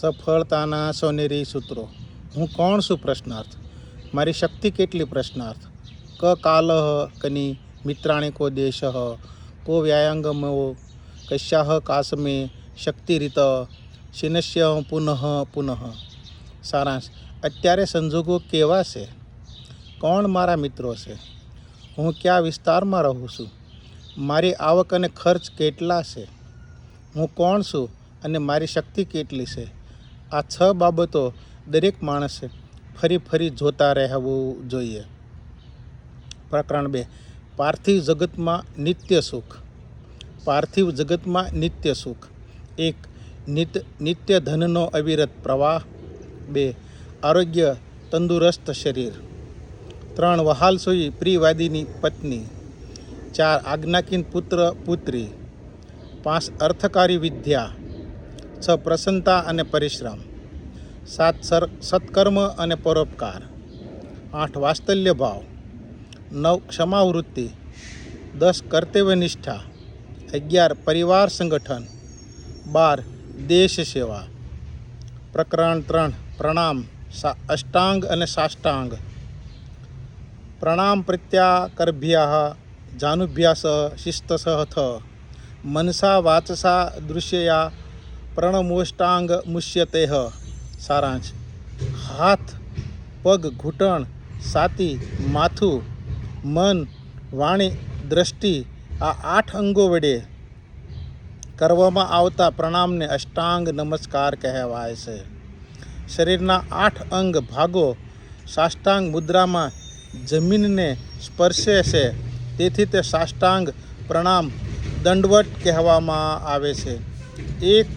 સફળતાના સોનેરી સૂત્રો. હું કોણ છું? પ્રશ્નાર્થ. મારી શક્તિ કેટલી? પ્રશ્નાર્થ. ક કાલઃ કની મિત્રાણી કો દેશ કો વ્યાયાંગમો કશ્યાહ કાસમે શક્તિરીત શિનશ્ય પુનઃ પુનઃ. સારાંશ. અત્યારે સંજોગો કેવા છે? કોણ મારા મિત્રો છે? હું કયા વિસ્તારમાં રહું છું? મારી આવક અને ખર્ચ કેટલા છે? હું કોણ છું અને મારી શક્તિ કેટલી છે? આ 6 બાબતો દરેક માણસે ફરી ફરી જોતા રહેવું જોઈએ. પ્રકરણ 2. પાર્થિવ જગતમાં નિત્ય સુખ. પાર્થિવ જગતમાં નિત્ય સુખ. 1. નિત્ય ધનનો અવિરત પ્રવાહ. 2. આરોગ્ય તંદુરસ્ત શરીર. 3. વહાલસોઈ પ્રિયવાદીની પત્ની. 4. આજ્ઞાકીન પુત્ર પુત્રી. 5. અર્થકારી વિદ્યા. 6. પ્રસન્નતા અને પરિશ્રમ. 7. સત્કર્મ અને પરોપકાર. 8. વાત્સલ્ય ભાવ. 9. ક્ષમાવૃત્તિ. 10. કર્તવ્યનિષ્ઠા. 11. પરિવાર સંગઠન. 12. દેશ સેવા. પ્રકરણ 3. પ્રણામ અષ્ટાંગ અને સાષ્ટાંગ. પ્રણામ પ્રત્યાકર્ભ્યા જાનુભ્યાસ શિસ્તસહથ મનસા વાચસા દૃશ્યયા પ્રણમોષ્ટાંગ મુષ્યતેહ. સારાંશ. હાથ, પગ, ઘૂંટણ, છાતી, માથું, મન, વાણી, દ્રષ્ટિ આ 8 અંગો વડે કરવામાં આવતા પ્રણામને અષ્ટાંગ નમસ્કાર કહેવાય છે. શરીરના 8 અંગ ભાગો સાષ્ટાંગ મુદ્રામાં જમીનને સ્પર્શે છે, તેથી તે સાષ્ટાંગ પ્રણામ દંડવત કહેવામાં આવે છે. એક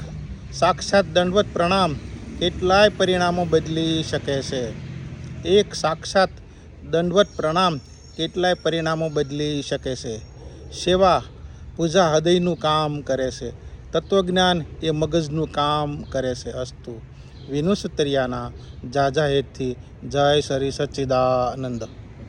સાક્ષાત દંડવત પ્રણામ કેટલાય પરિણામો બદલી શકે છે. એક સાક્ષાત દંડવત પ્રણામ કેટલાય પરિણામો બદલી શકે છે. સેવા પૂજા હૃદયનું કામ કરે છે. તત્વજ્ઞાન એ મગજનું કામ કરે છે. અસ્તુ. વિનુ સુતરિયાના જાજા હેતથી જય શ્રી સચ્ચિદાનંદ.